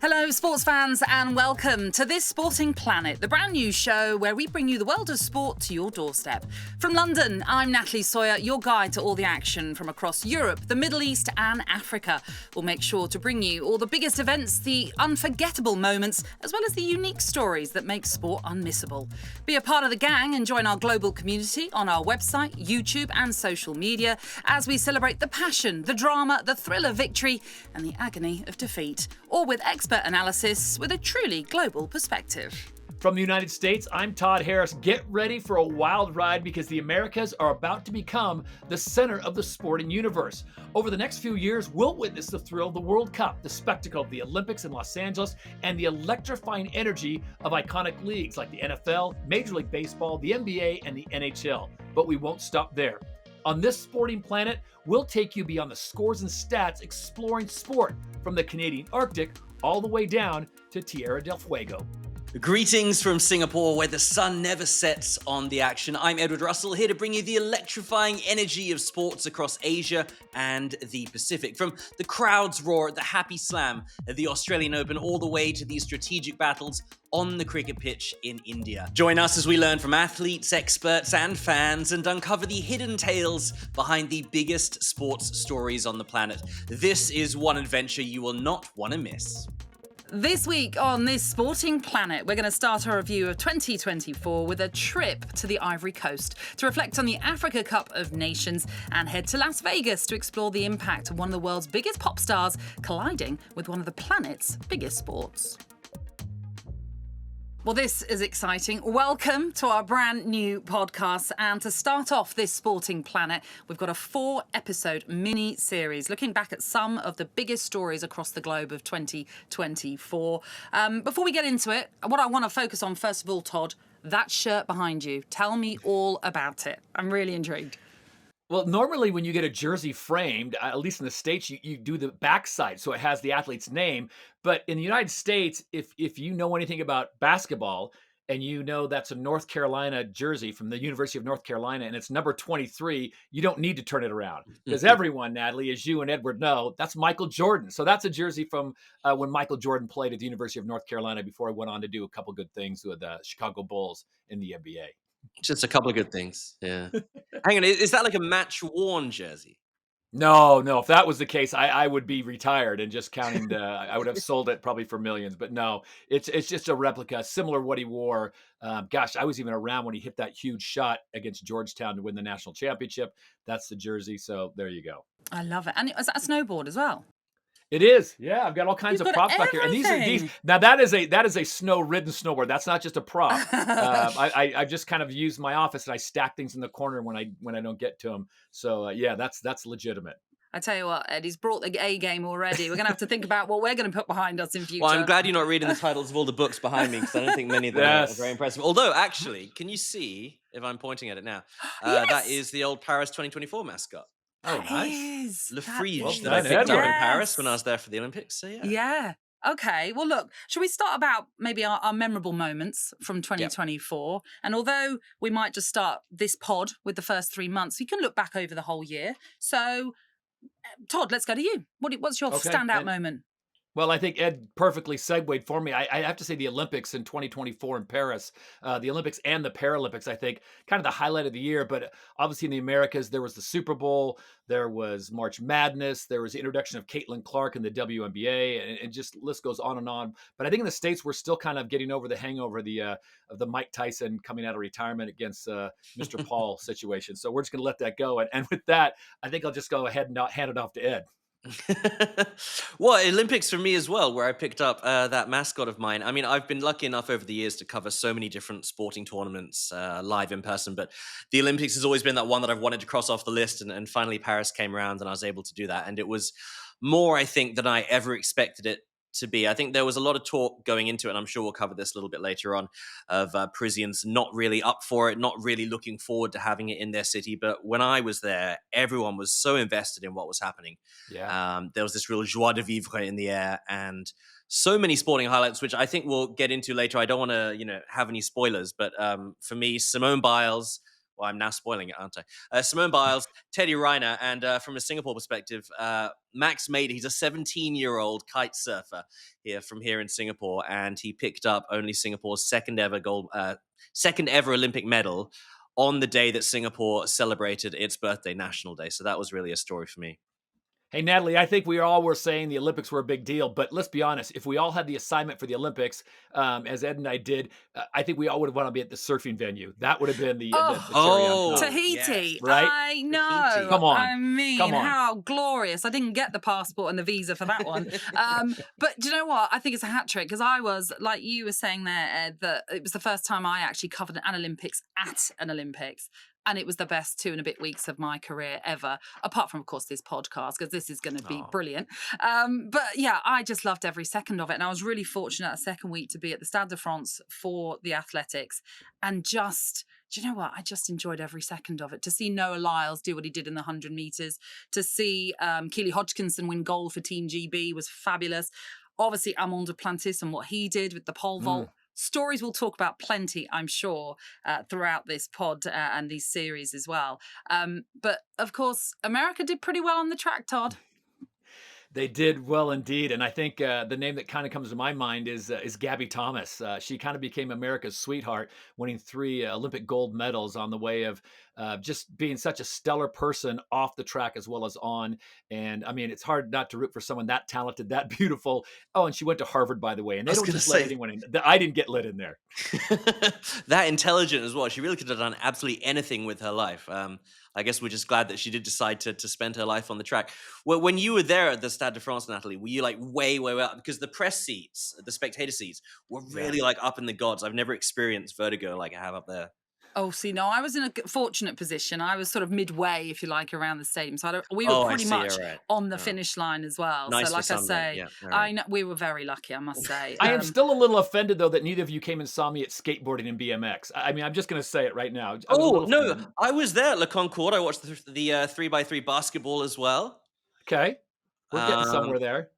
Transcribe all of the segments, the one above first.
Hello, sports fans, and welcome to This Sporting Planet, the brand new show where we bring you the world of sport to your doorstep. From London, I'm Natalie Sawyer, your guide to all the action from across Europe, the Middle East, and Africa. We'll make sure to bring you all the biggest events, the unforgettable moments, as well as the unique stories that make sport unmissable. Be a part of the gang and join our global community on our website, YouTube, and social media as we celebrate the passion, the drama, the thrill of victory, and the agony of defeat, all with expert analysis with a truly global perspective. From the United States, I'm Todd Harris. Get ready for a wild ride because the Americas are about to become the center of the sporting universe. Over the next few years, we'll witness the thrill of the World Cup, the spectacle of the Olympics in Los Angeles, and the electrifying energy of iconic leagues like the NFL, Major League Baseball, the NBA, and the NHL. But we won't stop there. On This Sporting Planet, we'll take you beyond the scores and stats, exploring sport from the Canadian Arctic all the way down to Tierra del Fuego. Greetings from Singapore, where the sun never sets on the action. I'm Edward Russell, here to bring you the electrifying energy of sports across Asia and the Pacific. From the crowd's roar at the Happy Slam at the Australian Open, all the way to these strategic battles on the cricket pitch in India. Join us as we learn from athletes, experts, and fans, and uncover the hidden tales behind the biggest sports stories on the planet. This is one adventure you will not want to miss. This week on This Sporting Planet, we're going to start our review of 2024 with a trip to the Ivory Coast to reflect on the Africa Cup of Nations and head to Las Vegas to explore the impact of one of the world's biggest pop stars colliding with one of the planet's biggest sports. Well, this is exciting. Welcome to our brand new podcast. And to start off This Sporting Planet, we've got a 4-episode mini-series looking back at some of the biggest stories across the globe of 2024. Before we get into it, what I want to focus on, first of all, Todd, that shirt behind you. Tell me all about it. I'm really intrigued. Well, normally when you get a jersey framed, at least in the States, you do the backside so it has the athlete's name. But in the United States, if you know anything about basketball and you know that's a North Carolina jersey from the University of North Carolina and it's number 23, you don't need to turn it around. Because everyone, Natalie, as you and Edward know, that's Michael Jordan. So that's a jersey from when Michael Jordan played at the University of North Carolina before he went on to do a couple good things with the Chicago Bulls in the NBA. Just a couple of good things, yeah. Hang on, is that like a match-worn jersey? No. If that was the case, I would be retired and just counting I would have sold it probably for millions. But no, it's just a replica, similar to what he wore. Gosh, I was even around when he hit that huge shot against Georgetown to win the national championship. That's the jersey. So there you go. I love it. And is that a snowboard as well? It is, yeah. I've got all kinds of props back here, and these. Now that is a snow-ridden snowboard. That's not just a prop. I just kind of use my office and I stack things in the corner when I don't get to them. So yeah, that's legitimate. I tell you what, Ed, he's brought the A game already. We're going to have to think about what we're going to put behind us in future. Well, I'm glad you're not reading the titles of all the books behind me because I don't think many of them are very impressive. Although, actually, can you see if I'm pointing at it now? Yes! That is the old Paris 2024 mascot. Oh, nice. Le Frige Well that I done, picked up in Edward. Paris when I was there for the Olympics. So yeah. Yeah. Okay. Well, look, shall we start about maybe our memorable moments from 2024? Yep. And although we might just start this pod with the first 3 months, we can look back over the whole year. So, Todd, let's go to you. What's your standout moment? Well, I think Ed perfectly segued for me. I have to say the Olympics in 2024 in Paris, the Olympics and the Paralympics, I think, kind of the highlight of the year. But obviously in the Americas, there was the Super Bowl, there was March Madness, there was the introduction of Caitlin Clark in the WNBA, and just list goes on and on. But I think in the States, we're still kind of getting over the hangover of the Mike Tyson coming out of retirement against Mr. Paul situation. So we're just going to let that go. And with that, I think I'll just go ahead and hand it off to Ed. Well, Olympics for me as well, where I picked up that mascot of mine. I mean, I've been lucky enough over the years to cover so many different sporting tournaments live in person, but the Olympics has always been that one that I've wanted to cross off the list, and finally Paris came around and I was able to do that. And it was more, I think, than I ever expected it to be. I think there was a lot of talk going into it, and I'm sure we'll cover this a little bit later on, of Parisians not really up for it, not really looking forward to having it in their city. But when I was there, everyone was so invested in what was happening. Yeah. There was this real joie de vivre in the air, and so many sporting highlights, which I think we'll get into later. I don't want to, have any spoilers, but for me, Simone Biles Well, I'm now spoiling it, aren't I? Simone Biles, Teddy Riner, and from a Singapore perspective, Max Mader. He's a 17-year-old kite surfer from here in Singapore, and he picked up only Singapore's second ever Olympic medal on the day that Singapore celebrated its birthday, National Day. So that was really a story for me. Hey, Natalie, I think we all were saying the Olympics were a big deal, but let's be honest. If we all had the assignment for the Olympics, as Ed and I did, I think we all would want to be at the surfing venue. That would have been the cherry on top. Tahiti. Yes. Right? I know. Tahiti. Come on. I mean, Come on. how glorious. I didn't get the passport and the visa for that one. But do you know what? I think it's a hat trick because I was, like you were saying there, Ed, that it was the first time I actually covered an Olympics at an Olympics. And it was the best 2 and a bit weeks of my career ever, apart from, of course, this podcast, because this is going to be brilliant. But yeah, I just loved every second of it. And I was really fortunate that second week to be at the Stade de France for the athletics. And just, do you know what? I just enjoyed every second of it. To see Noah Lyles do what he did in the 100 metres, to see Keely Hodgkinson win gold for Team GB was fabulous. Obviously, Amon Duplantis and what he did with the pole vault. Stories we'll talk about plenty, I'm sure, throughout this pod and these series as well. But of course, America did pretty well on the track, Todd. They did well indeed, and I think the name that kind of comes to my mind is Gabby Thomas. She kind of became America's sweetheart, winning 3 Olympic gold medals on the way of just being such a stellar person off the track as well as on. And I mean, it's hard not to root for someone that talented, that beautiful. Oh, and she went to Harvard, by the way, and they don't just let anyone in. I didn't get let in there. That intelligent as well. She really could have done absolutely anything with her life. I guess we're just glad that she did decide to spend her life on the track. Well, when you were there at the Stade de France, Natalie, were you like way up? Because the press seats, the spectator seats, were really like up in the gods. I've never experienced vertigo like I have up there. Oh, see, no, I was in a fortunate position. I was sort of midway, if you like, around the stadium. So we were pretty much on the finish line as well. Nice so, like I say, I know we were very lucky, I must say. I am still a little offended, though, that neither of you came and saw me at skateboarding and BMX. I mean, I'm just going to say it right now. I was there at Le Concorde. I watched the 3x3 basketball as well. Okay, we're getting somewhere there.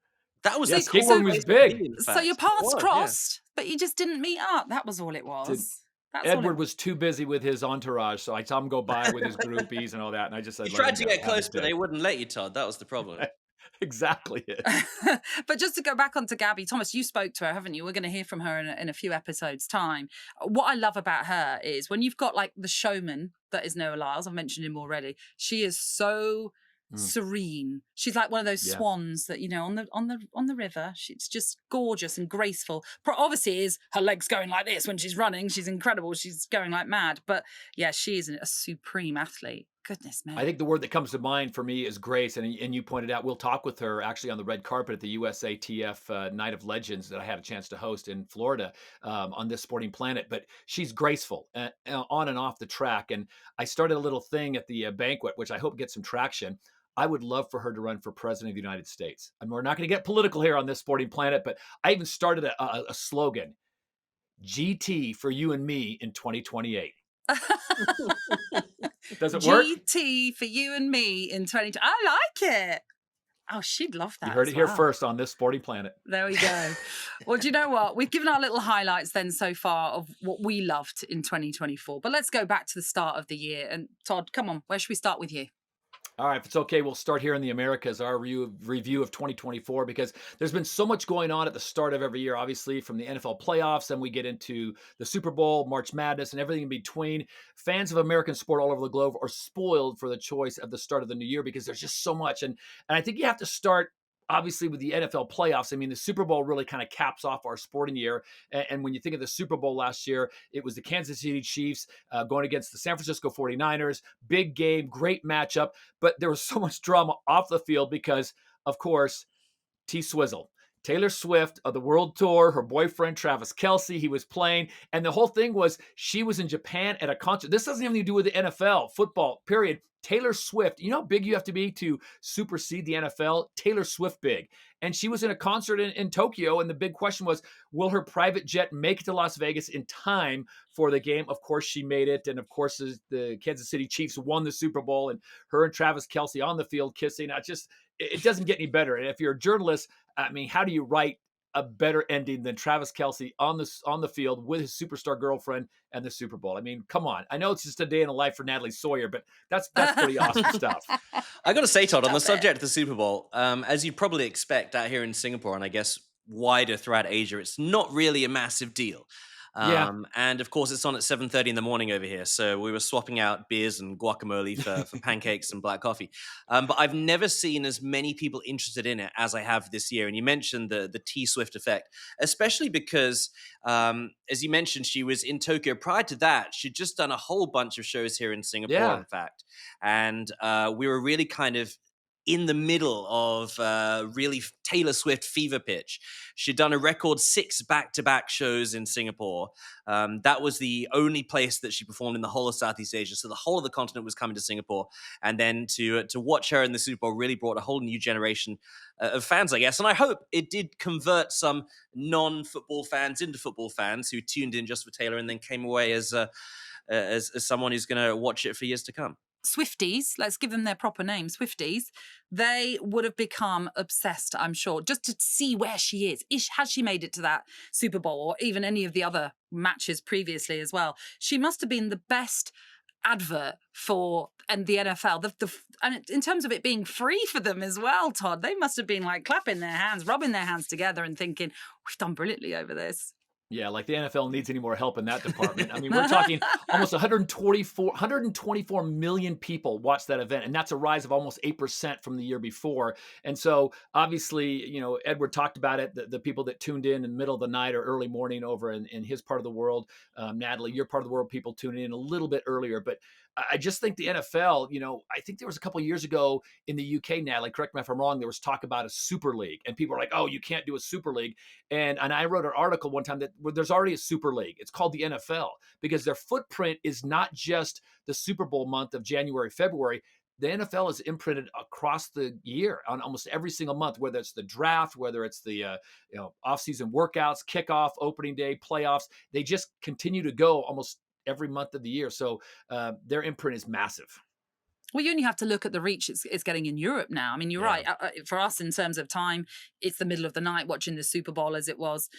That was skateboarding was big. So your paths crossed, but you just didn't meet up. That was all it was. Edward was too busy with his entourage, so I saw him go by with his groupies and all that, and I just said, you tried to get close, but they wouldn't let you, Todd. That was the problem. Exactly it. But just to go back onto Gabby Thomas, you spoke to her, haven't you? We're going to hear from her in a few episodes' time. What I love about her is when you've got like the showman that is Noah Lyles, I've mentioned him already. She is so serene. She's like one of those swans that, you know, on the river. She's just gorgeous and graceful. Obviously, is her legs going like this when she's running. She's incredible. She's going like mad. But yeah, she is a supreme athlete. Goodness me. I think the word that comes to mind for me is grace. And you pointed out, we'll talk with her actually on the red carpet at the USATF Night of Legends that I had a chance to host in Florida on This Sporting Planet. But she's graceful on and off the track. And I started a little thing at the banquet, which I hope gets some traction. I would love for her to run for president of the United States. And we're not going to get political here on This Sporting Planet, but I even started a slogan, GT for you and me in 2028. Does it work? GT for you and me in 2020. I like it. Oh, she'd love that. You heard it here first on This Sporting Planet. There we go. Well, do you know what? We've given our little highlights then so far of what we loved in 2024. But let's go back to the start of the year. And Todd, come on, where should we start with you? All right, if it's okay, we'll start here in the Americas, our review of 2024, because there's been so much going on at the start of every year, obviously, from the NFL playoffs, and we get into the Super Bowl, March Madness, and everything in between. Fans of American sport all over the globe are spoiled for the choice of the start of the new year because there's just so much. And I think you have to start, obviously, with the NFL playoffs. I mean, the Super Bowl really kind of caps off our sporting year. And when you think of the Super Bowl last year, it was the Kansas City Chiefs going against the San Francisco 49ers. Big game, great matchup. But there was so much drama off the field because, of course, T-Swizzle. Taylor Swift of the World Tour, her boyfriend, Travis Kelce, he was playing. And the whole thing was she was in Japan at a concert. This doesn't have anything to do with the NFL, football, period. Taylor Swift, you know how big you have to be to supersede the NFL? Taylor Swift big. And she was in a concert in Tokyo, and the big question was, will her private jet make it to Las Vegas in time for the game? Of course, she made it. And of course, the Kansas City Chiefs won the Super Bowl, and her and Travis Kelce on the field kissing. It doesn't get any better. And if you're a journalist, I mean, how do you write a better ending than Travis Kelce on the field with his superstar girlfriend and the Super Bowl. I mean, come on. I know it's just a day in the life for Natalie Sawyer, but that's pretty awesome stuff. I got to say, Todd, on the Stop it. subject of the Super Bowl, as you probably expect out here in Singapore, and I guess wider throughout Asia, it's not really a massive deal. Yeah. And of course, it's on at 7:30 in the morning over here. So we were swapping out beers and guacamole for pancakes and black coffee. But I've never seen as many people interested in it as I have this year. And you mentioned the T Swift effect, especially because, as you mentioned, she was in Tokyo. Prior to that, she'd just done a whole bunch of shows here in Singapore, Yeah. in fact. And we were really kind of in the middle of really Taylor Swift fever pitch. She'd done a record 6 back-to-back shows in Singapore. That was the only place that she performed in the whole of Southeast Asia. So the whole of the continent was coming to Singapore. And then to watch her in the Super Bowl really brought a whole new generation of fans, I guess. And I hope it did convert some non-football fans into football fans who tuned in just for Taylor and then came away as someone who's going to watch it for years to come. Swifties, let's give them their proper name, Swifties, they would have become obsessed, I'm sure, just to see where she is. Has she made it to that Super Bowl or even any of the other matches previously as well? She must have been the best advert for and the NFL. And in terms of it being free for them as well, Todd, they must have been like clapping their hands, rubbing their hands together and thinking, we've done brilliantly over this. Yeah, like the NFL needs any more help in that department. I mean, we're talking almost 124 million people watched that event, and that's a rise of almost 8% from the year before. And so, obviously, you know, Edward talked about it, the people that tuned in the middle of the night or early morning over in his part of the world. Natalie, your part of the world, people tuning in a little bit earlier. But I just think the NFL, you know, I think there was a couple of years ago in the UK, Natalie, correct me if I'm wrong, there was talk about a Super League. And people were like, oh, you can't do a Super League. And I wrote an article one time that there's already a Super League. It's called the NFL because their footprint is not just the Super Bowl month of January, February. The NFL is imprinted across the year on almost every single month, whether it's the draft, whether it's the off-season workouts, kickoff, opening day, playoffs. They just continue to go almost every month of the year. So their imprint is massive. Well, you only have to look at the reach it's getting in Europe now. I mean, you're right. For us, in terms of time, it's the middle of the night watching the Super Bowl as it was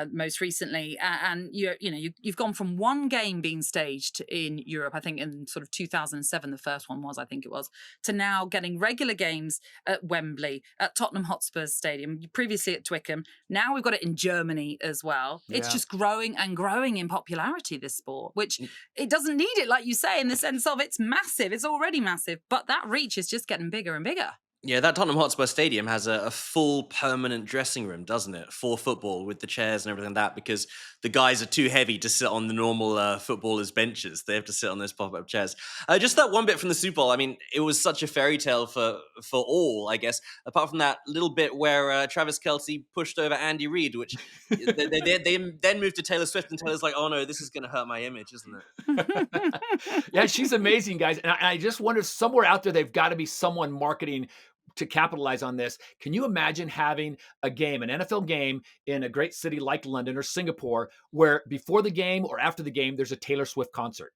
most recently. And you've gone from one game being staged in Europe, I think in sort of 2007, the first one was, I think it was, to now getting regular games at Wembley, at Tottenham Hotspur's Stadium, previously at Twickenham. Now we've got it in Germany as well. Yeah. It's just growing and growing in popularity, this sport, which it doesn't need it, like you say, in the sense of it's massive. It's already massive. But that reach is just getting bigger and bigger. Yeah, that Tottenham Hotspur Stadium has a full permanent dressing room, doesn't it, for football with the chairs and everything like that, because the guys are too heavy to sit on the normal footballers' benches. They have to sit on those pop-up chairs. Just that one bit from the Super Bowl, I mean, it was such a fairy tale for all, I guess, apart from that little bit where Travis Kelce pushed over Andy Reid, which they then moved to Taylor Swift, and Taylor's like, oh no, this is going to hurt my image, isn't it? Yeah, she's amazing, guys. And I just wonder, somewhere out there, they've got to be someone marketing to capitalize on this. Can you imagine having a game, an NFL game in a great city like London or Singapore, where before the game or after the game, there's a Taylor Swift concert?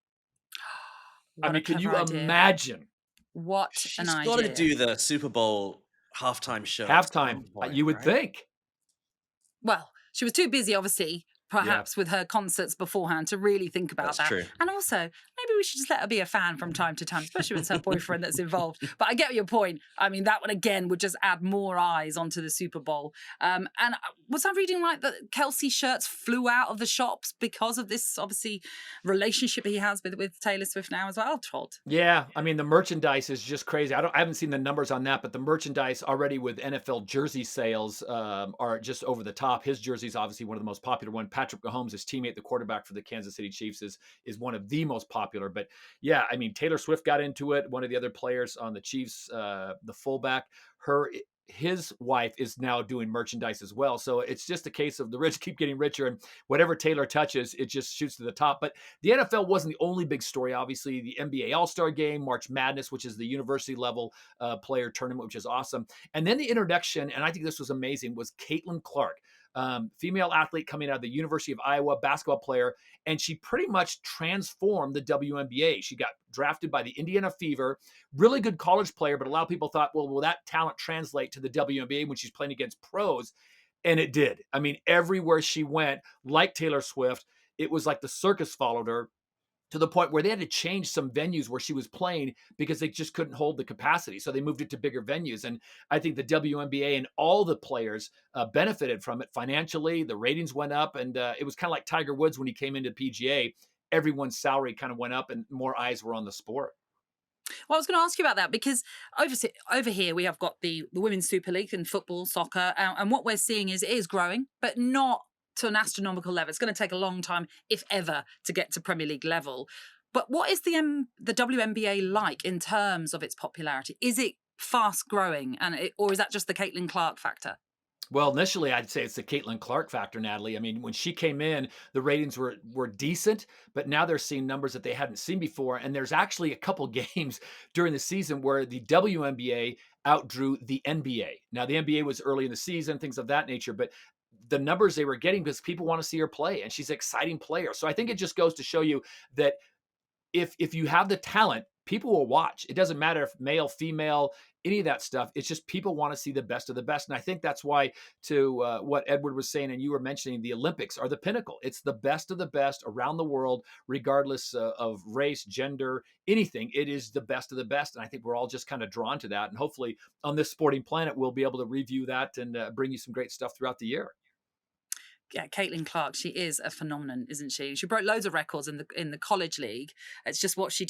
I mean, can you imagine? What an idea. She's got to do the Super Bowl halftime show. Halftime, you would think. Well, she was too busy, obviously, perhaps with her concerts beforehand to really think about that. True. And also, maybe we should just let her be a fan from time to time, especially when it's her boyfriend that's involved. But I get your point. I mean, that one, again, would just add more eyes onto the Super Bowl. And was I reading right that Kelce shirts flew out of the shops because of this, obviously, relationship he has with Taylor Swift now as well, Todd? Yeah, I mean, the merchandise is just crazy. I haven't seen the numbers on that, but the merchandise already with NFL jersey sales are just over the top. His jersey is obviously one of the most popular ones. Patrick Mahomes, his teammate, the quarterback for the Kansas City Chiefs, is one of the most popular. But yeah, I mean, Taylor Swift got into it. One of the other players on the Chiefs, the fullback, his wife is now doing merchandise as well. So it's just a case of the rich keep getting richer, and whatever Taylor touches, it just shoots to the top. But the NFL wasn't the only big story. Obviously, the NBA All-Star Game, March Madness, which is the university level player tournament, which is awesome. And then the introduction, and I think this was amazing, was Caitlin Clark. Female athlete coming out of the University of Iowa, basketball player, and she pretty much transformed the WNBA. She got drafted by the Indiana Fever, really good college player, but a lot of people thought, well, will that talent translate to the WNBA when she's playing against pros? And it did. I mean, everywhere she went, like Taylor Swift, it was like the circus followed her, to the point where they had to change some venues where she was playing because they just couldn't hold the capacity. So they moved it to bigger venues. And I think the WNBA and all the players benefited from it financially. The ratings went up, and it was kind of like Tiger Woods when he came into PGA. Everyone's salary kind of went up and more eyes were on the sport. Well, I was going to ask you about that because over here we have got the Women's Super League in football, soccer, and what we're seeing is it is growing, but not to an astronomical level. It's going to take a long time, if ever, to get to Premier League level. But what is the WNBA like in terms of its popularity? Is it fast growing, or is that just the Caitlin Clark factor? Well, initially, I'd say it's the Caitlin Clark factor, Natalie. I mean, when she came in, the ratings were decent, but now they're seeing numbers that they hadn't seen before. And there's actually a couple games during the season where the WNBA outdrew the NBA. Now, the NBA was early in the season, things of that nature, but the numbers they were getting because people want to see her play, and she's an exciting player. So I think it just goes to show you that if you have the talent, people will watch. It doesn't matter if male, female, any of that stuff. It's just people want to see the best of the best. And I think that's why, to what Edward was saying, and you were mentioning, the Olympics are the pinnacle. It's the best of the best around the world, regardless of race, gender, anything. It is the best of the best. And I think we're all just kind of drawn to that. And hopefully on this sporting planet, we'll be able to review that and bring you some great stuff throughout the year. Yeah, Caitlin Clark, she is a phenomenon, isn't she? She broke loads of records in the college league. It's just what she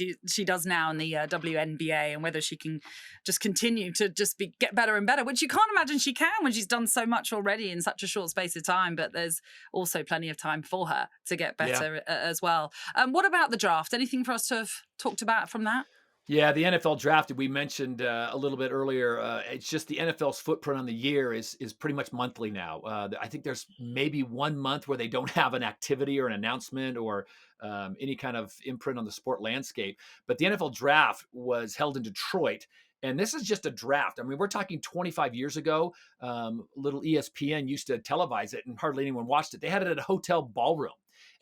does now in the WNBA, and whether she can just continue to just get better and better, which you can't imagine she can when she's done so much already in such a short space of time. But there's also plenty of time for her to get better as well. What about the draft? Anything for us to have talked about from that? Yeah, the NFL draft that we mentioned a little bit earlier. It's just the NFL's footprint on the year is pretty much monthly now. I think there's maybe 1 month where they don't have an activity or an announcement or any kind of imprint on the sport landscape. But the NFL draft was held in Detroit. And this is just a draft. I mean, we're talking 25 years ago. Little ESPN used to televise it, and hardly anyone watched it. They had it at a hotel ballroom.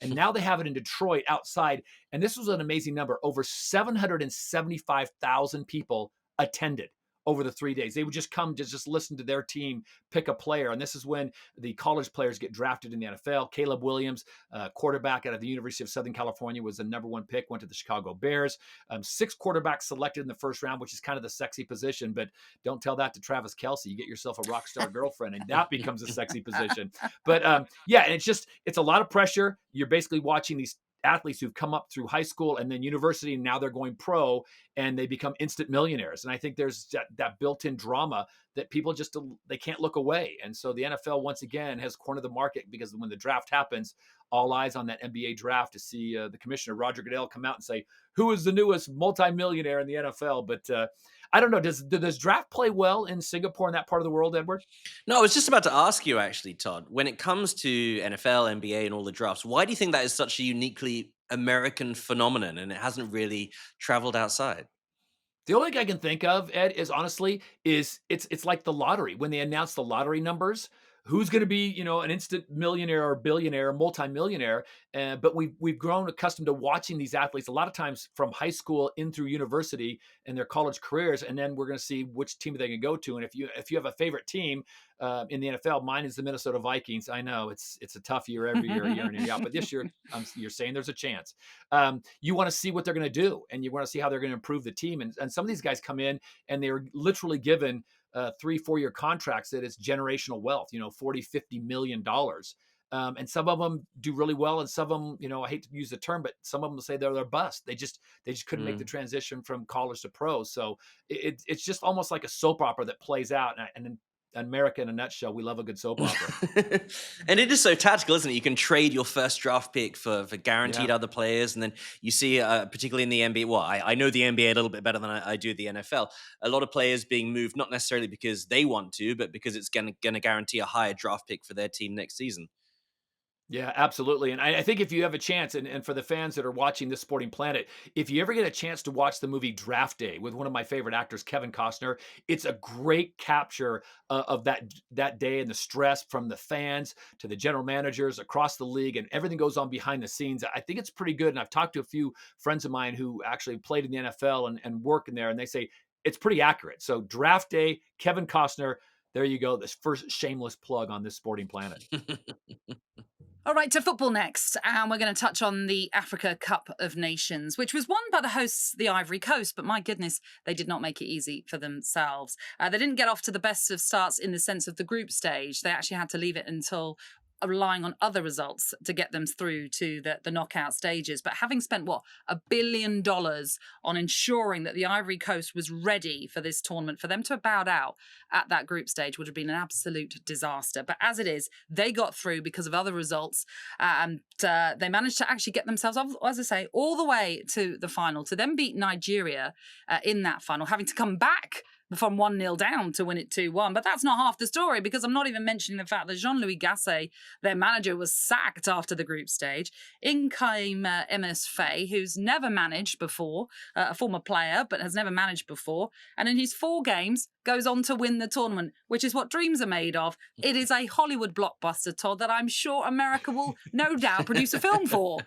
And now they have it in Detroit outside. And this was an amazing number. Over 775,000 people attended over the 3 days. They would just come to just listen to their team pick a player. And this is when the college players get drafted in the NFL. Caleb Williams, quarterback out of the University of Southern California, was the #1 pick, went to the Chicago Bears. 6 quarterbacks selected in the first round, which is kind of the sexy position. But don't tell that to Travis Kelce. You get yourself a rock star girlfriend, and that becomes a sexy position. But yeah, and it's a lot of pressure. You're basically watching these athletes who've come up through high school and then university, and now they're going pro and they become instant millionaires. And I think there's that built-in drama that people just, they can't look away. And so the NFL once again has cornered the market, because when the draft happens, all eyes on that NBA draft to see the commissioner, Roger Goodell, come out and say, who is the newest multimillionaire in the NFL? But I don't know. Does draft play well in Singapore and that part of the world, Edward? No, I was just about to ask you, actually, Todd, when it comes to NFL, NBA, and all the drafts, why do you think that is such a uniquely American phenomenon and it hasn't really traveled outside? The only thing I can think of, Ed, is honestly, it's like the lottery. When they announce the lottery numbers, who's going to be, an instant millionaire or billionaire, or multimillionaire? But we've grown accustomed to watching these athletes a lot of times from high school in through university and their college careers, and then we're going to see which team they can go to. And if you have a favorite team in the NFL, mine is the Minnesota Vikings. I know it's a tough year every year, year in and year out, but this year you're saying there's a chance. You want to see what they're going to do, and you want to see how they're going to improve the team. And some of these guys come in and they're literally given 3-4 year contracts that is generational wealth, $40-50 million. And some of them do really well. And some of them, I hate to use the term, but some of them say they're a bust. They just couldn't make the transition from college to pro. So it's just almost like a soap opera that plays out. And in America, in a nutshell, we love a good soap opera. And it is so tactical, isn't it? You can trade your first draft pick for guaranteed other players. And then you see, particularly in the NBA, well, I know the NBA a little bit better than I do the NFL. A lot of players being moved, not necessarily because they want to, but because it's going to guarantee a higher draft pick for their team next season. Yeah, absolutely. And I think if you have a chance, and for the fans that are watching This Sporting Planet, if you ever get a chance to watch the movie Draft Day with one of my favorite actors, Kevin Costner, it's a great capture of that day and the stress from the fans to the general managers across the league, and everything goes on behind the scenes. I think it's pretty good. And I've talked to a few friends of mine who actually played in the NFL and work in there, and they say it's pretty accurate. So Draft Day, Kevin Costner, There you go. This first shameless plug on this sporting planet. All right, to football next. And we're going to touch on the Africa Cup of Nations, which was won by the hosts, the Ivory Coast. But my goodness, they did not make it easy for themselves. They didn't get off to the best of starts in the sense of the group stage. They actually had to leave it until relying on other results to get them through to the knockout stages. But having spent, $1 billion on ensuring that the Ivory Coast was ready for this tournament, for them to have bowed out at that group stage would have been an absolute disaster. But as it is, they got through because of other results, and they managed to actually get themselves, as I say, all the way to the final, to then beat Nigeria in that final, having to come back from 1-0 down to win it 2-1. But that's not half the story, because I'm not even mentioning the fact that Jean-Louis Gasset, their manager, was sacked after the group stage. In came MS Faye, who's never managed before, a former player, but has never managed before. And in his 4 games, goes on to win the tournament, which is what dreams are made of. It is a Hollywood blockbuster, Todd, that I'm sure America will no doubt produce a film for.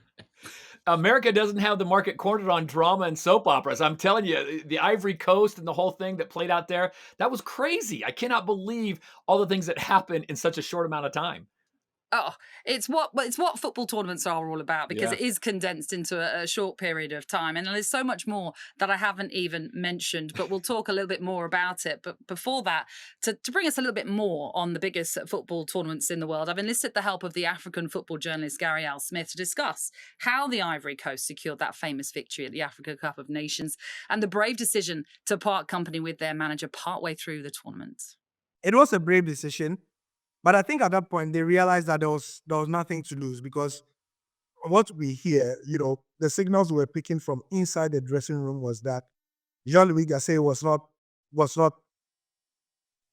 America doesn't have the market cornered on drama and soap operas. I'm telling you, the Ivory Coast and the whole thing that played out there, that was crazy. I cannot believe all the things that happened in such a short amount of time. Oh, it's what football tournaments are all about, because it is condensed into a short period of time. And there's so much more that I haven't even mentioned, but we'll talk a little bit more about it. But before that, to bring us a little bit more on the biggest football tournaments in the world, I've enlisted the help of the African football journalist Gary L. Smith to discuss how the Ivory Coast secured that famous victory at the Africa Cup of Nations and the brave decision to part company with their manager partway through the tournament. It was a brave decision. But I think at that point, they realized that there was nothing to lose, because what we hear, the signals we were picking from inside the dressing room was that Jean-Louis Gasset was not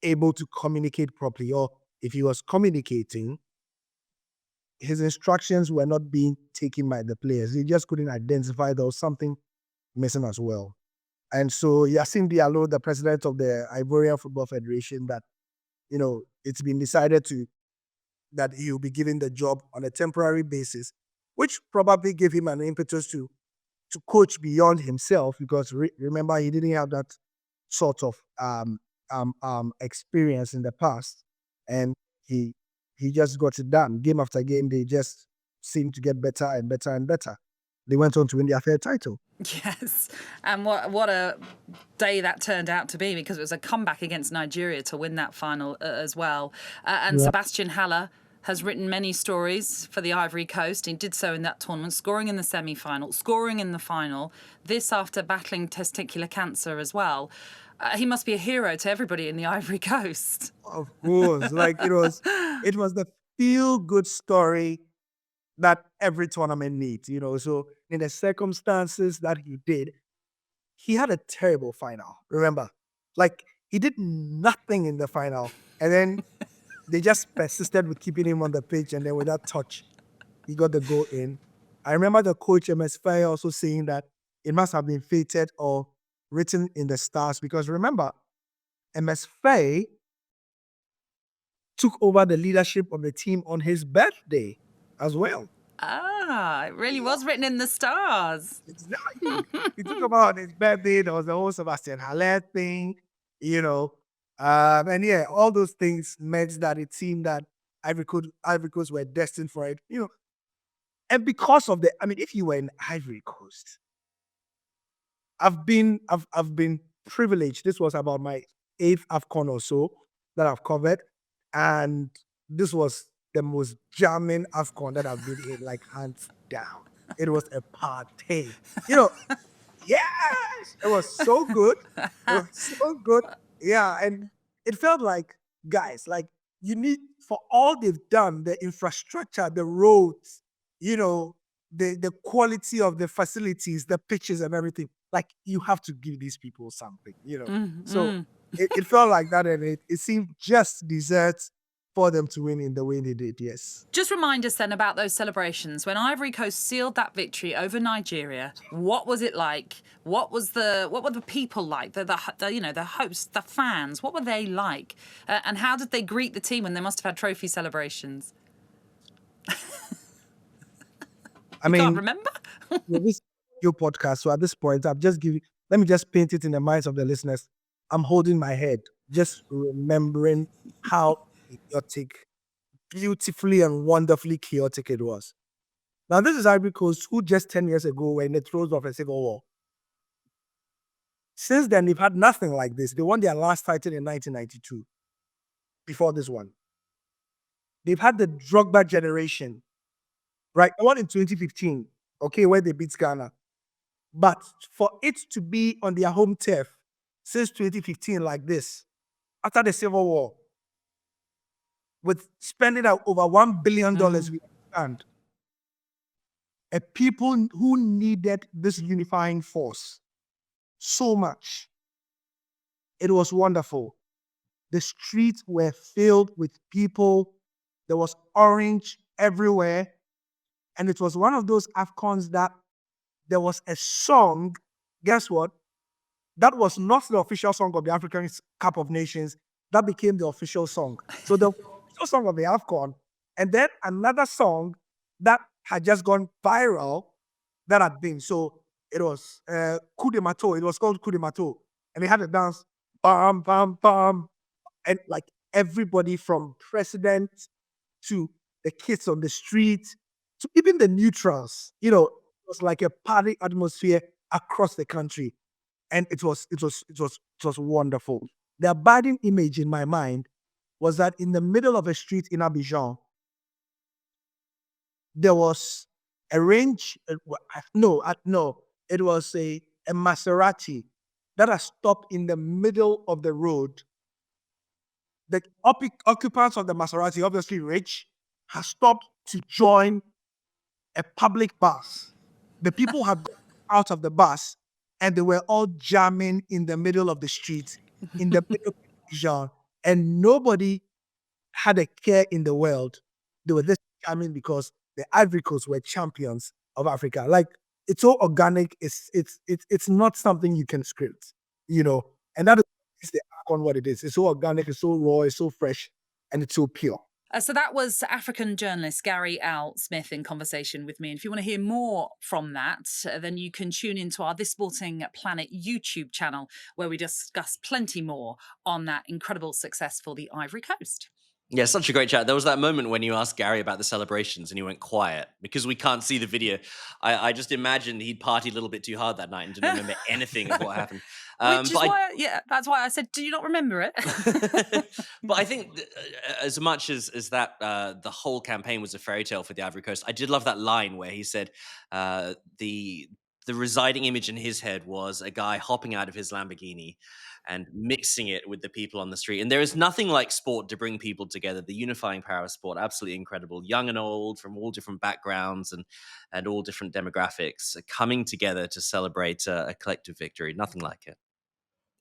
able to communicate properly, or if he was communicating, his instructions were not being taken by the players. He just couldn't identify there was something missing as well. And so Yassine Diallo, the president of the Ivorian Football Federation, that it's been decided that he'll be given the job on a temporary basis, which probably gave him an impetus to coach beyond himself, because remember, he didn't have that sort of experience in the past, and he just got it done. Game after game, they just seemed to get better and better and better. They went on to win their third title. Yes, and what a day that turned out to be, because it was a comeback against Nigeria to win that final as well. And Sebastian Haller has written many stories for the Ivory Coast. He did so in that tournament, scoring in the semi-final, scoring in the final, this after battling testicular cancer as well. He must be a hero to everybody in the Ivory Coast. Of course, it was the feel-good story that every tournament needs, So in the circumstances that he did, he had a terrible final. Remember, he did nothing in the final, and then they just persisted with keeping him on the pitch, and then with that touch, he got the goal in. I remember the coach, MS Faye, also saying that it must have been fated or written in the stars, because remember, MS Faye took over the leadership of the team on his birthday as well. It really was written in the stars. Exactly. He took about his birthday. There was the whole Sebastian Haller thing, and all those things meant that it seemed that Ivory Coast were destined for it, And because of if you were in Ivory Coast, I've been privileged. This was about my 8th AFCON or so that I've covered, and this was the most JAMMIN AFCON that I've been in, hands down. It was a party. Yes! It was so good. It was so good. Yeah, and it felt like, guys, you need, for all they've done, the infrastructure, the roads, the quality of the facilities, the pitches and everything, you have to give these people something, So it felt like that, and it seemed just deserved for them to win in the way they did, yes. Just remind us then about those celebrations. When Ivory Coast sealed that victory over Nigeria, what was it like? What were the people like? The hosts, the fans, what were they like? And how did they greet the team when they must have had trophy celebrations? Can't remember? This is your podcast, so at this point, let me just paint it in the minds of the listeners. I'm holding my head just remembering how chaotic, beautifully and wonderfully chaotic it was. Now, this is Ivory Coast, who just 10 years ago were in the throes of a civil war. Since then, they've had nothing like this. They won their last title in 1992, before this one. They've had the Drogba generation, right? The one in 2015, okay, where they beat Ghana. But for it to be on their home turf since 2015 like this, after the Civil War, with spending out over $1 billion, we understand, a people who needed this unifying force so much. It was wonderful. The streets were filled with people. There was orange everywhere. And it was one of those AFCONs that there was a song, guess what? That was not the official song of the African Cup of Nations. That became the official song. So the official song of the AFCON, and then another song that had just gone viral that had been. So it was Coup de Mato. It was called Coup de Mato. And they had a dance, bam, bam, bam. And like everybody from president to the kids on the street to even the neutrals, it was like a party atmosphere across the country. And it was wonderful. The abiding image in my mind was that in the middle of a street in Abidjan, there was a range. No, it was a Maserati that has stopped in the middle of the road. The occupants of the Maserati, obviously rich, have stopped to join a public bus. The people had gone out of the bus and they were all jamming in the middle of the street, in the middle of Abidjan, and nobody had a care in the world. They were just jamming because the Ivory Coast were champions of Africa. Like, it's so organic. It's not something you can script, and that is the AFCON what it is. It's so organic, it's so raw, it's so fresh, and it's so pure. So that was African journalist Gary Al Smith in conversation with me. And if you want to hear more from that, then you can tune into our This Sporting Planet YouTube channel, where we discuss plenty more on that incredible success for the Ivory Coast. Yeah, such a great chat. There was that moment when you asked Gary about the celebrations and he went quiet because we can't see the video. I just imagined he'd partied a little bit too hard that night and didn't remember anything of what happened. Which is that's why I said, do you not remember it? But I think as much as that the whole campaign was a fairy tale for the Ivory Coast, I did love that line where he said the residing image in his head was a guy hopping out of his Lamborghini and mixing it with the people on the street. And there is nothing like sport to bring people together. The unifying power of sport, absolutely incredible. Young and old, from all different backgrounds and all different demographics, coming together to celebrate a collective victory. Nothing like it.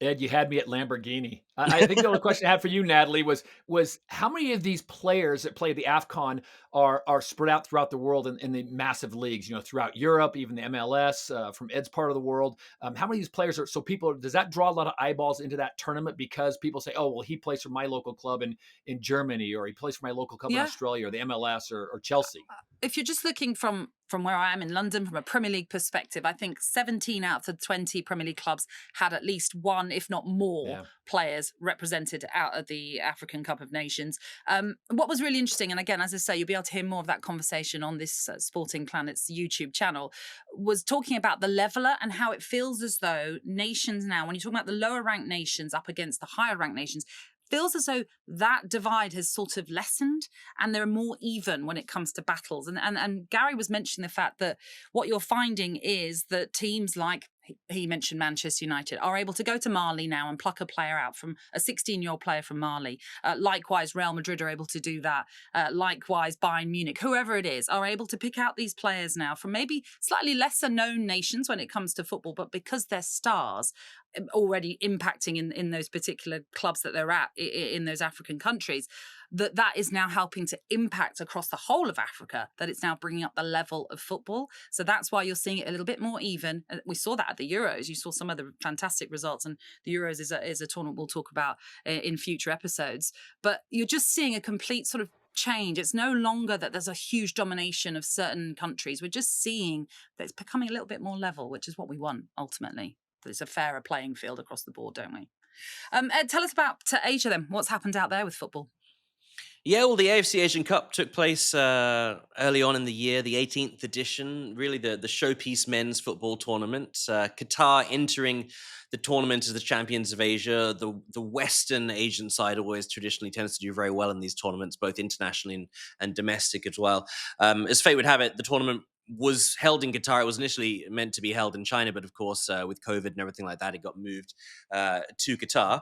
Ed, you had me at Lamborghini. I think the only question I had for you, Natalie, was how many of these players that play the AFCON are spread out throughout the world in the massive leagues, throughout Europe, even the MLS, from Ed's part of the world. How many of these players are, so people, does that draw a lot of eyeballs into that tournament because people say, oh, well, he plays for my local club in Germany, or he plays for my local club in Australia, or the MLS or Chelsea? If you're just looking from where I am in London, from a Premier League perspective, I think 17 out of 20 Premier League clubs had at least one, if not more, players represented out of the African Cup of Nations. What was really interesting, and again, as I say, you'll be able to hear more of that conversation on this Sporting Planet's YouTube channel, was talking about the leveller and how it feels as though nations now, when you're talking about the lower ranked nations up against the higher ranked nations, feels as though that divide has sort of lessened and they're more even when it comes to battles. And Gary was mentioning the fact that what you're finding is that teams like, he mentioned Manchester United, are able to go to Mali now and pluck a player out, from a 16-year-old player from Mali. Likewise, Real Madrid are able to do that. Likewise, Bayern Munich, whoever it is, are able to pick out these players now from maybe slightly lesser known nations when it comes to football, but because they're stars already impacting in those particular clubs that they're at in those African countries, that is now helping to impact across the whole of Africa, that it's now bringing up the level of football. So that's why you're seeing it a little bit more even. We saw that at the Euros. You saw some of the fantastic results, and the Euros is a tournament we'll talk about in future episodes. But you're just seeing a complete sort of change. It's no longer that there's a huge domination of certain countries. We're just seeing that it's becoming a little bit more level, which is what we want ultimately. That it's a fairer playing field across the board, don't we? Ed, tell us about Asia then. What's happened out there with football? Yeah, well, the AFC Asian Cup took place early on in the year, the 18th edition, really the showpiece men's football tournament. Qatar entering the tournament as the champions of Asia. The Western Asian side always traditionally tends to do very well in these tournaments, both internationally and domestic as well. As fate would have it, the tournament was held in Qatar. It was initially meant to be held in China, but of course, with COVID and everything like that, it got moved to Qatar.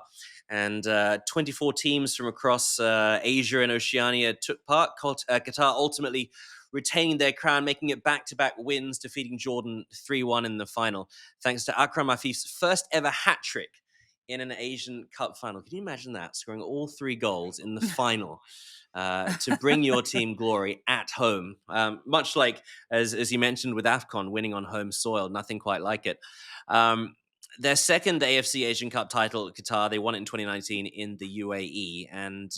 And 24 teams from across Asia and Oceania took part. Qatar ultimately retaining their crown, making it back-to-back wins, defeating Jordan 3-1 in the final, thanks to Akram Afif's first ever hat trick in an Asian Cup final. Can you imagine that? Scoring all 3 goals in the final to bring your team glory at home. Much like, as you mentioned with AFCON, winning on home soil, nothing quite like it. Their second AFC Asian Cup title at Qatar, they won it in 2019 in the UAE. And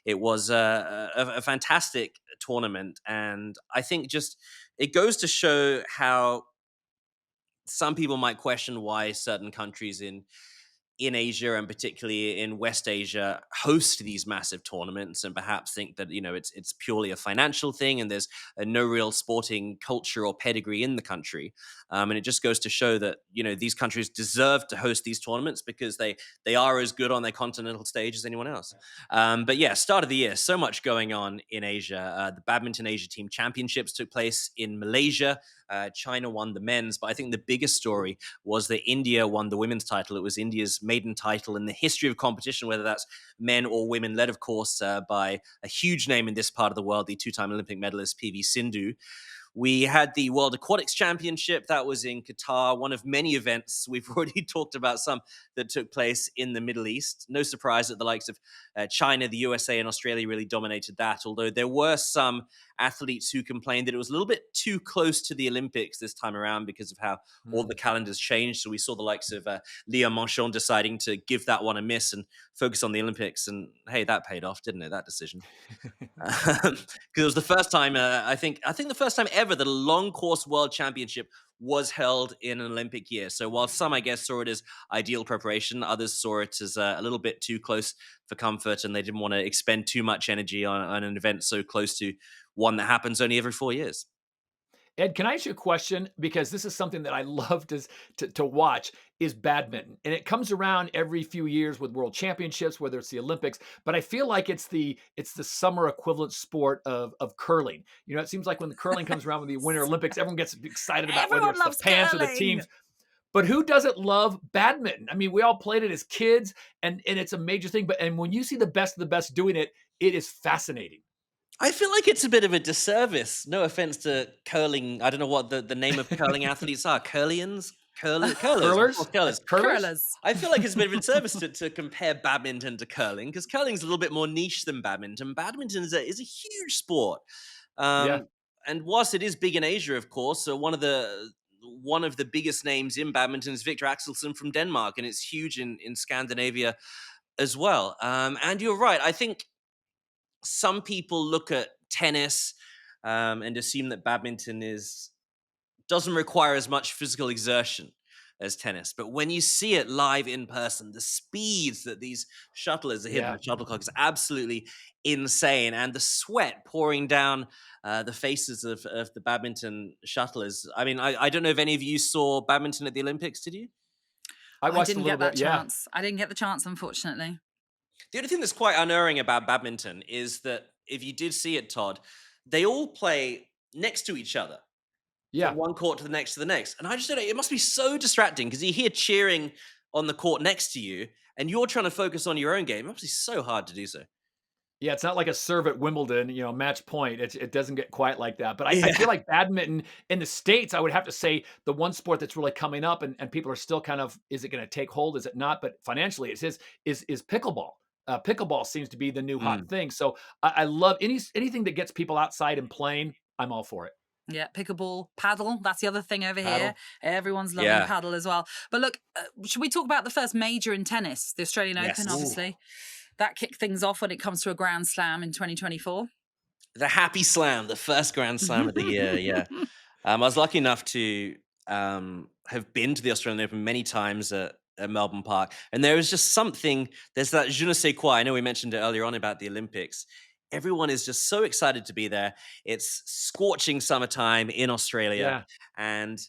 it was a fantastic tournament. And I think just it goes to show how some people might question why certain countries in Asia and particularly in West Asia host these massive tournaments and perhaps think that, it's purely a financial thing and there's no real sporting culture or pedigree in the country. And it just goes to show that, these countries deserve to host these tournaments because they are as good on their continental stage as anyone else. But yeah, start of the year, so much going on in Asia. The Badminton Asia Team Championships took place in Malaysia. China won the men's, but I think the biggest story was that India won the women's title. It was India's maiden title in the history of competition, whether that's men or women, led, of course, by a huge name in this part of the world, the 2-time Olympic medalist PV Sindhu. We had the World Aquatics Championship that was in Qatar, one of many events. We've already talked about some that took place in the Middle East. No surprise that the likes of China, the USA, and Australia really dominated that, although there were some athletes who complained that it was a little bit too close to the Olympics this time around because of how all the calendars changed. So we saw the likes of Leah Manchon deciding to give that one a miss and focus on the Olympics. And hey, that paid off, didn't it, that decision? Because it was the first time, I think the first time ever that a long course world championship was held in an Olympic year. So while some, I guess, saw it as ideal preparation, others saw it as a little bit too close for comfort, and they didn't want to expend too much energy on an event so close to one that happens only every 4 years. Ed, can I ask you a question? Because this is something that I love to watch, is badminton. And it comes around every few years with world championships, whether it's the Olympics, but I feel like it's the summer equivalent sport of curling. It seems like when the curling comes around with the Winter Olympics, everyone gets excited about whether Everyone it's loves the pants or the curling. teams. But who doesn't love badminton? I mean, we all played it as kids and it's a major thing. And when you see the best of the best doing it, it is fascinating. I feel like it's a bit of a disservice. No offense to curling. I don't know what the name of curling athletes are. Curlers? Curlers? Curlers. I feel like it's a bit of a disservice to compare badminton to curling because curling's a little bit more niche than badminton. Badminton is a huge sport. Yeah. And whilst it is big in Asia, of course, so one of the biggest names in badminton is Victor Axelsen from Denmark, and it's huge in Scandinavia as well. And you're right. I think some people look at tennis and assume that badminton doesn't require as much physical exertion as tennis. But when you see it live in person, the speeds that these shuttlers are hitting the shuttlecock is absolutely insane. And the sweat pouring down the faces of the badminton shuttlers. I mean, I don't know if any of you saw badminton at the Olympics, did you? I didn't get that chance. I didn't get the chance, unfortunately. The only thing that's quite unerring about badminton is that if you did see it, Todd, they all play next to each other. Yeah. From one court to the next to the next. And I just don't know, it must be so distracting because you hear cheering on the court next to you and you're trying to focus on your own game. It must be so hard to do so. Yeah, it's not like a serve at Wimbledon, match point. It doesn't get quite like that. But I feel like badminton in the States, I would have to say the one sport that's really coming up and people are still kind of, is it going to take hold? Is it not? But financially it is pickleball. Pickleball seems to be the new hot thing. So I love anything that gets people outside and playing. I'm all for it. Yeah, pickleball, paddle. That's the other thing over Paddle. here. Everyone's loving paddle as well. But look, should we talk about the first major in tennis, the Australian Open, obviously? That kicked things off when it comes to a Grand Slam in 2024. The Happy Slam, the first Grand Slam of the year, yeah. I was lucky enough to have been to the Australian Open many times at at Melbourne Park. And there is just something, there's that je ne sais quoi. I know we mentioned it earlier on about the Olympics. Everyone is just so excited to be there. It's scorching summertime in Australia. Yeah. And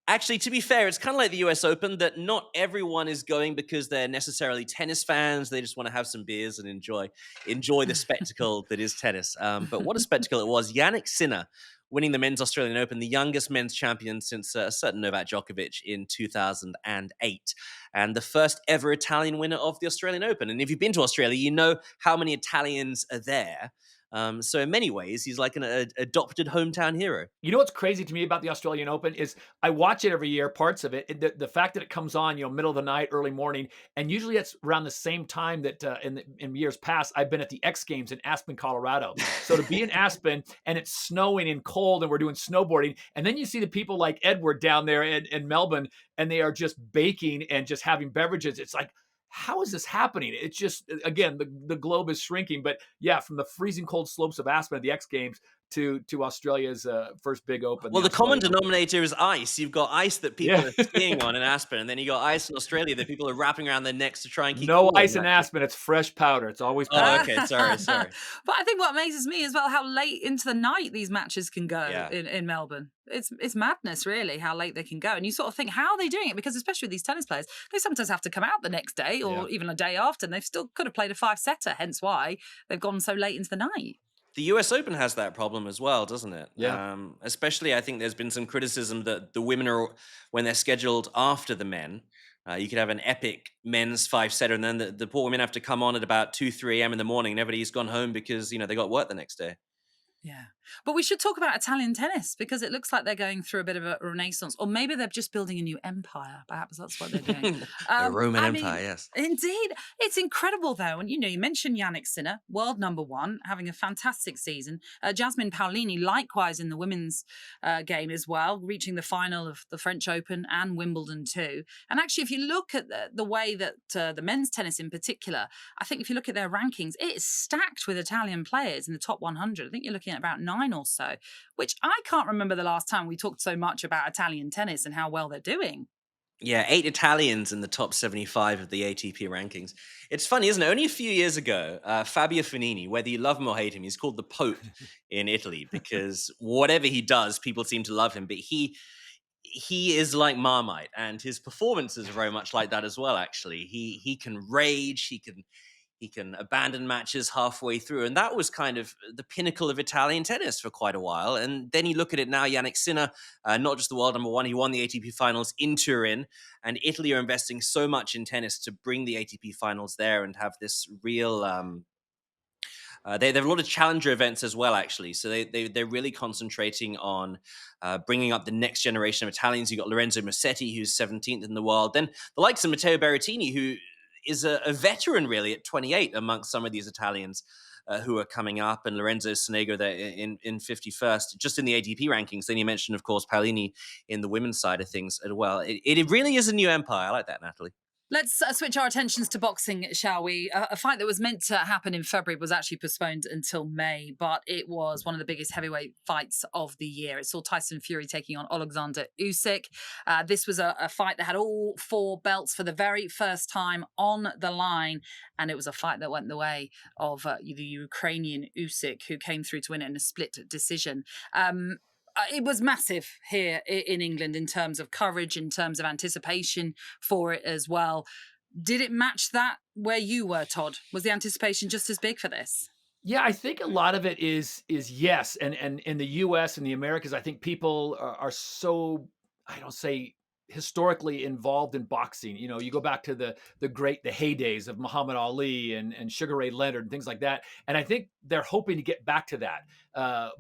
actually, to be fair, it's kind of like the US Open that not everyone is going because they're necessarily tennis fans. They just want to have some beers and enjoy the spectacle that is tennis. But what a spectacle it was. Yannick Sinner winning the Men's Australian Open, the youngest men's champion since a certain Novak Djokovic in 2008, and the first ever Italian winner of the Australian Open. And if you've been to Australia, you know how many Italians are there. So in many ways, he's like an adopted hometown hero. You know what's crazy to me about the Australian Open is I watch it every year, parts of it. The fact that it comes on, middle of the night, early morning, and usually it's around the same time that in years past I've been at the X Games in Aspen, Colorado. So to be in Aspen and it's snowing and cold and we're doing snowboarding, and then you see the people like Edward down there in Melbourne, and they are just baking and just having beverages. It's like, how is this happening? It's just, again, the globe is shrinking. But yeah, from the freezing cold slopes of Aspen at the X Games to Australia's first big Open. Well, the common Australian Open. denominator is ice. You've got ice that people Yeah. are skiing on in Aspen, and then you got ice in Australia that people are wrapping around their necks to try and keep No cool. ice in Aspen. It's fresh powder. It's always powder. Oh, okay. Sorry. But I think what amazes me as well, how late into the night these matches can go Yeah. in Melbourne. It's madness, really, how late they can go. And you sort of think, how are they doing it? Because especially with these tennis players, they sometimes have to come out the next day or even a day after, and they've still could have played a 5-setter, hence why they've gone so late into the night. The US Open has that problem as well, doesn't it? Yeah. Especially, I think there's been some criticism that the women are, when they're scheduled after the men, you could have an epic men's 5-setter, and then the poor women have to come on at about 2, 3 a.m. in the morning, and everybody's gone home because, they got work the next day. Yeah. But we should talk about Italian tennis because it looks like they're going through a bit of a renaissance, or maybe they're just building a new empire. Perhaps that's what they're doing. The Roman Empire, yes. Indeed. It's incredible, though. And, you mentioned Yannick Sinner, world number one, having a fantastic season. Jasmine Paolini, likewise in the women's game as well, reaching the final of the French Open and Wimbledon too. And actually, if you look at the way that the men's tennis in particular, I think if you look at their rankings, it is stacked with Italian players in the top 100. I think you're looking at about 9 or so, which I can't remember the last time we talked so much about Italian tennis and how well they're doing. Yeah, 8 Italians in the top 75 of the ATP rankings. It's funny, isn't it? Only a few years ago, Fabio Fognini, whether you love him or hate him, he's called the Pope in Italy because whatever he does, people seem to love him. But he is like Marmite, and his performances are very much like that as well, actually. He can rage, he can abandon matches halfway through. And that was kind of the pinnacle of Italian tennis for quite a while. And then you look at it now, Yannick Sinner, not just the world number one, he won the ATP finals in Turin. And Italy are investing so much in tennis to bring the ATP finals there and have this real... they have a lot of challenger events as well, actually. So they're really concentrating on bringing up the next generation of Italians. You've got Lorenzo Musetti, who's 17th in the world. Then the likes of Matteo Berrettini, who is a veteran really at 28 amongst some of these Italians who are coming up, and Lorenzo Sonego there in 51st, just in the ATP rankings. Then you mentioned, of course, Paolini in the women's side of things as well. It really is a new empire. I like that, Natalie. Let's switch our attentions to boxing, shall we? A fight that was meant to happen in February was actually postponed until May, but it was one of the biggest heavyweight fights of the year. It saw Tyson Fury taking on Alexander Usyk. This was a fight that had all 4 belts for the very first time on the line, and it was a fight that went the way of the Ukrainian Usyk, who came through to win it in a split decision. It was massive here in England in terms of coverage, in terms of anticipation for it as well. Did it match that where you were, Todd? Was the anticipation just as big for this? Yeah, I think a lot of it is yes. And in the US and the Americas, I think people are so, I don't say historically involved in boxing. You go back to the heydays of Muhammad Ali and Sugar Ray Leonard and things like that. And I think they're hoping to get back to that.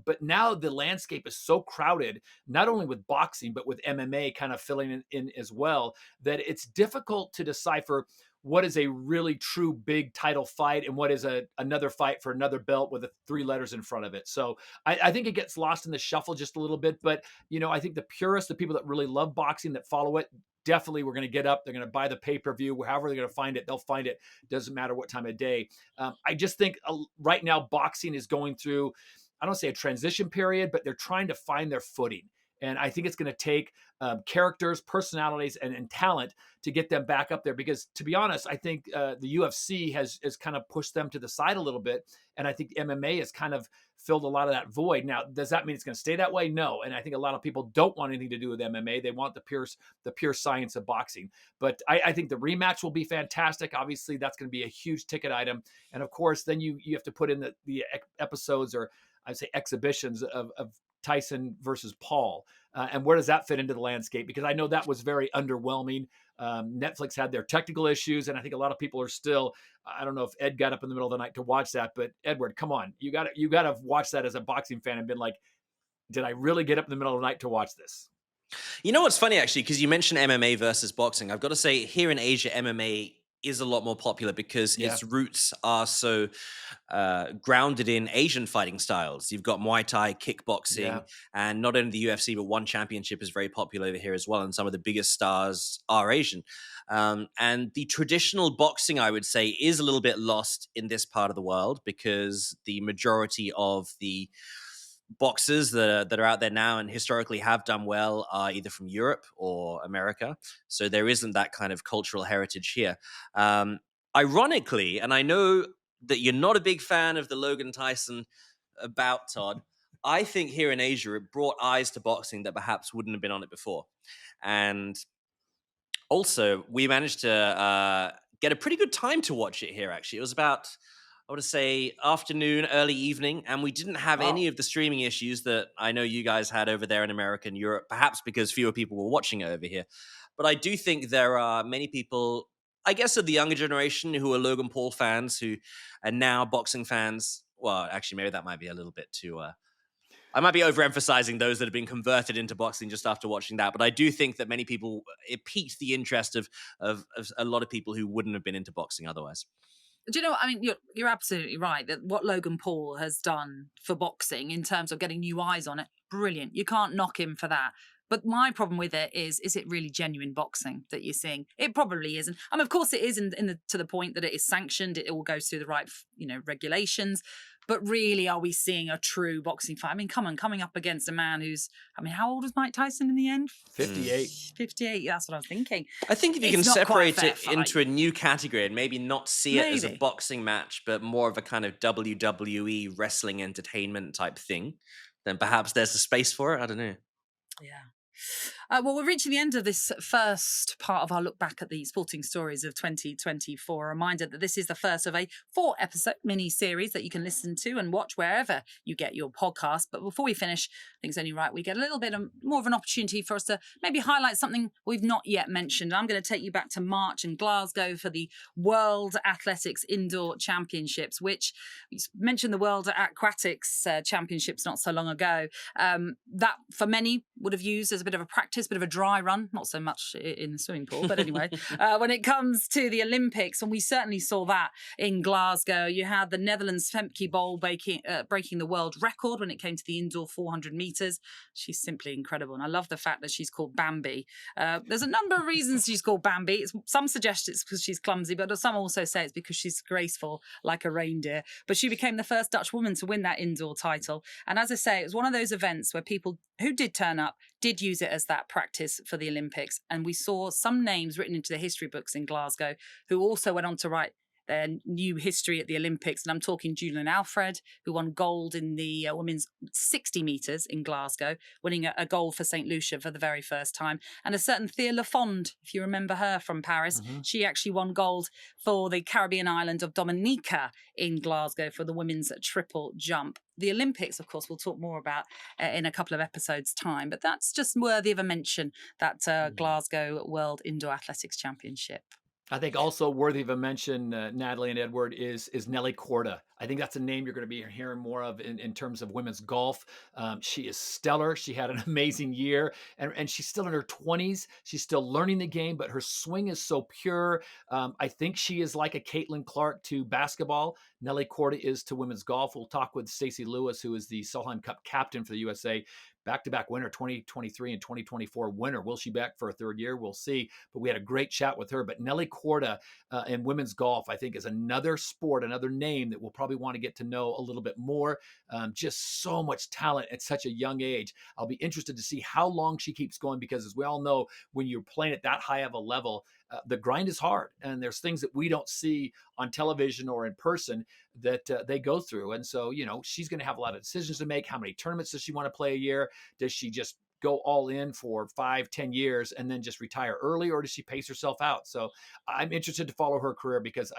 But now the landscape is so crowded, not only with boxing, but with MMA kind of filling in as well, that it's difficult to decipher what is a really true big title fight and what is another fight for another belt with 3 letters in front of it. So I think it gets lost in the shuffle just a little bit. But, I think the purists, the people that really love boxing, that follow it, definitely we're going to get up. They're going to buy the pay-per-view. However they're going to find it, they'll find it. Doesn't matter what time of day. I just think right now boxing is going through, I don't say a transition period, but they're trying to find their footing. And I think it's going to take characters, personalities, and talent to get them back up there. Because to be honest, I think the UFC has kind of pushed them to the side a little bit. And I think MMA has kind of filled a lot of that void. Now, does that mean it's going to stay that way? No. And I think a lot of people don't want anything to do with MMA. They want the pure science of boxing. But I think the rematch will be fantastic. Obviously, that's going to be a huge ticket item. And of course, then you have to put in the episodes, or I'd say exhibitions of Tyson versus Paul. And where does that fit into the landscape? Because I know that was very underwhelming. Netflix had their technical issues, and I think a lot of people are still, I don't know if Ed got up in the middle of the night to watch that, but Edward, come on, you got to watch that as a boxing fan and been like, did I really get up in the middle of the night to watch this? You know what's funny, actually, because you mentioned MMA versus boxing. I've got to say, here in Asia, MMA is a lot more popular because its roots are so grounded in Asian fighting styles. You've got Muay Thai, kickboxing, and not only the UFC, but One Championship is very popular over here as well. And some of the biggest stars are Asian. And the traditional boxing, I would say, is a little bit lost in this part of the world because the majority of the boxers that are out there now and historically have done well are either from Europe or America. So there isn't that kind of cultural heritage here. Ironically, and I know that you're not a big fan of the Logan Tyson bout, Todd, I think here in Asia, it brought eyes to boxing that perhaps wouldn't have been on it before. And also, we managed to get a pretty good time to watch it here, actually. It was about, I would say, afternoon, early evening, and we didn't have any of the streaming issues that I know you guys had over there in America and Europe, perhaps because fewer people were watching it over here. But I do think there are many people, I guess, of the younger generation who are Logan Paul fans who are now boxing fans. Well, actually, maybe that might be a little bit too... I might be overemphasizing those that have been converted into boxing just after watching that, but I do think that many people, it piqued the interest of a lot of people who wouldn't have been into boxing otherwise. Do you know what? I mean, you're absolutely right that what Logan Paul has done for boxing in terms of getting new eyes on it, brilliant. You can't knock him for that. But my problem with it is it really genuine boxing that you're seeing? It probably isn't. I mean, of course it is to the point that it is sanctioned. It all goes through the right, regulations. But really, are we seeing a true boxing fight? I mean, come on, coming up against a man who's, how old was Mike Tyson in the end? 58. 58, that's what I was thinking. I think if you can separate it into a new category and maybe not see it as a boxing match, but more of a kind of WWE wrestling entertainment type thing, then perhaps there's a space for it. I don't know. Yeah. Well, we're reaching the end of this first part of our look back at the sporting stories of 2024. A reminder that this is the first of a 4-episode mini-series that you can listen to and watch wherever you get your podcast. But before we finish, I think it's only right we get a little bit more of an opportunity for us to maybe highlight something we've not yet mentioned. I'm going to take you back to March in Glasgow for the World Athletics Indoor Championships, which we mentioned the World Aquatics Championships not so long ago. That, for many, would have used as a bit of a practice, bit of a dry run, not so much in the swimming pool, but anyway, when it comes to the Olympics, and we certainly saw that in Glasgow, you had the Netherlands Femke Bol breaking the world record when it came to the indoor 400 metres. She's simply incredible, and I love the fact that she's called Bambi. There's a number of reasons she's called Bambi. Some suggest it's because she's clumsy, but some also say it's because she's graceful like a reindeer. But she became the first Dutch woman to win that indoor title, and as I say, it was one of those events where people who did turn up did use it as that practice for the Olympics. And we saw some names written into the history books in Glasgow who also went on to write their new history at the Olympics. And I'm talking Julian Alfred, who won gold in the women's 60 metres in Glasgow, winning a gold for St. Lucia for the very first time. And a certain Thea Lafond, if you remember her from Paris, she actually won gold for the Caribbean island of Dominica in Glasgow for the women's triple jump. The Olympics, of course, we'll talk more about in a couple of episodes' time, but that's just worthy of a mention, that Glasgow World Indoor Athletics Championship. I think also worthy of a mention, Natalie and Edward, is Nelly Korda. I think that's a name you're going to be hearing more of in terms of women's golf. She is stellar. She had an amazing year, and she's still in her 20s. She's still learning the game, but her swing is so pure. I think she is like a Caitlin Clark to basketball. Nelly Korda is to women's golf. We'll talk with Stacey Lewis, who is the Solheim Cup captain for the USA. Back-to-back winner, 2023 and 2024 winner. Will she back for a third year? We'll see. But we had a great chat with her. But Nelly Korda in women's golf, I think, is another sport, another name that will probably probably want to get to know a little bit more. Just so much talent at such a young age. I'll be interested to see how long she keeps going, because as we all know, when you're playing at that high of a level, the grind is hard, and there's things that we don't see on television or in person that they go through. And so, she's going to have a lot of decisions to make. How many tournaments does she want to play a year? Does she just go all in for 5-10 years and then just retire early, or does she pace herself out? So I'm interested to follow her career, because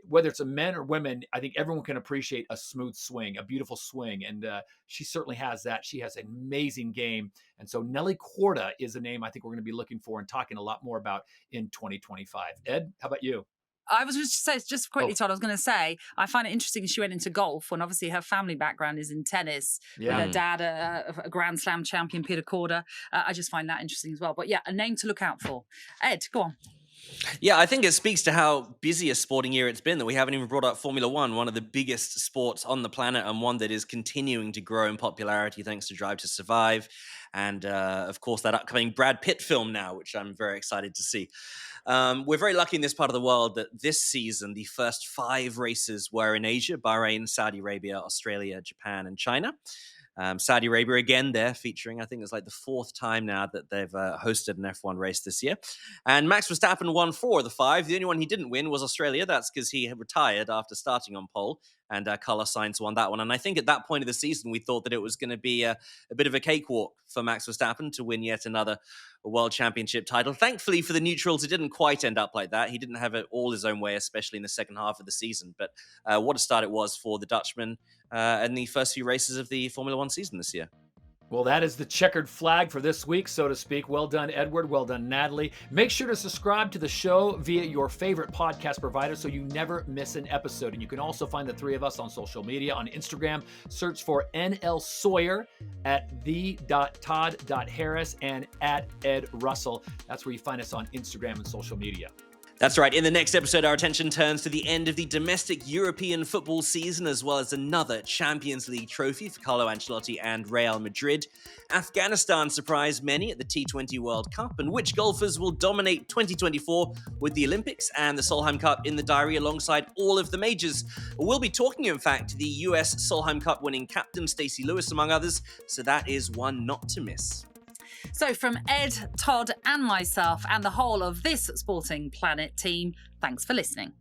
whether it's a men or women, I think everyone can appreciate a smooth swing, a beautiful swing. And she certainly has that. She has an amazing game. And so Nelly Korda is a name I think we're going to be looking for and talking a lot more about in 2025. Ed, how about you? I was just quickly, Todd, I was going to say, I find it interesting she went into golf when obviously her family background is in tennis, with her dad, a Grand Slam champion, Peter Korda. I just find that interesting as well. But yeah, a name to look out for. Ed, go on. Yeah, I think it speaks to how busy a sporting year it's been that we haven't even brought up Formula One of the biggest sports on the planet, and one that is continuing to grow in popularity thanks to Drive to Survive. And of course, that upcoming Brad Pitt film now, which I'm very excited to see. We're very lucky in this part of the world that this season, the first 5 races were in Asia: Bahrain, Saudi Arabia, Australia, Japan, and China. Saudi Arabia again there featuring, I think it's like the 4th time now that they've hosted an F1 race this year. And Max Verstappen won 4 of the 5. The only one he didn't win was Australia. That's because he had retired after starting on pole, and Carlos Sainz won that one. And I think at that point of the season, we thought that it was going to be a bit of a cakewalk for Max Verstappen to win yet another world championship title. Thankfully for the neutrals, it didn't quite end up like that. He didn't have it all his own way, especially in the second half of the season. But what a start it was for the Dutchman in the first few races of the Formula One season this year. Well, that is the checkered flag for this week, so to speak. Well done, Edward. Well done, Natalie. Make sure to subscribe to the show via your favorite podcast provider so you never miss an episode. And you can also find the 3 of us on social media. On Instagram, search for NL Sawyer at the.todd.harris and at Ed Russell. That's where you find us on Instagram and social media. That's right. In the next episode, our attention turns to the end of the domestic European football season, as well as another Champions League trophy for Carlo Ancelotti and Real Madrid. Afghanistan surprised many at the T20 World Cup, and which golfers will dominate 2024 with the Olympics and the Solheim Cup in the diary alongside all of the majors. We'll be talking, in fact, to the US Solheim Cup winning captain Stacey Lewis, among others, so that is one not to miss. So from Ed, Todd and myself and the whole of this Sporting Planet team, thanks for listening.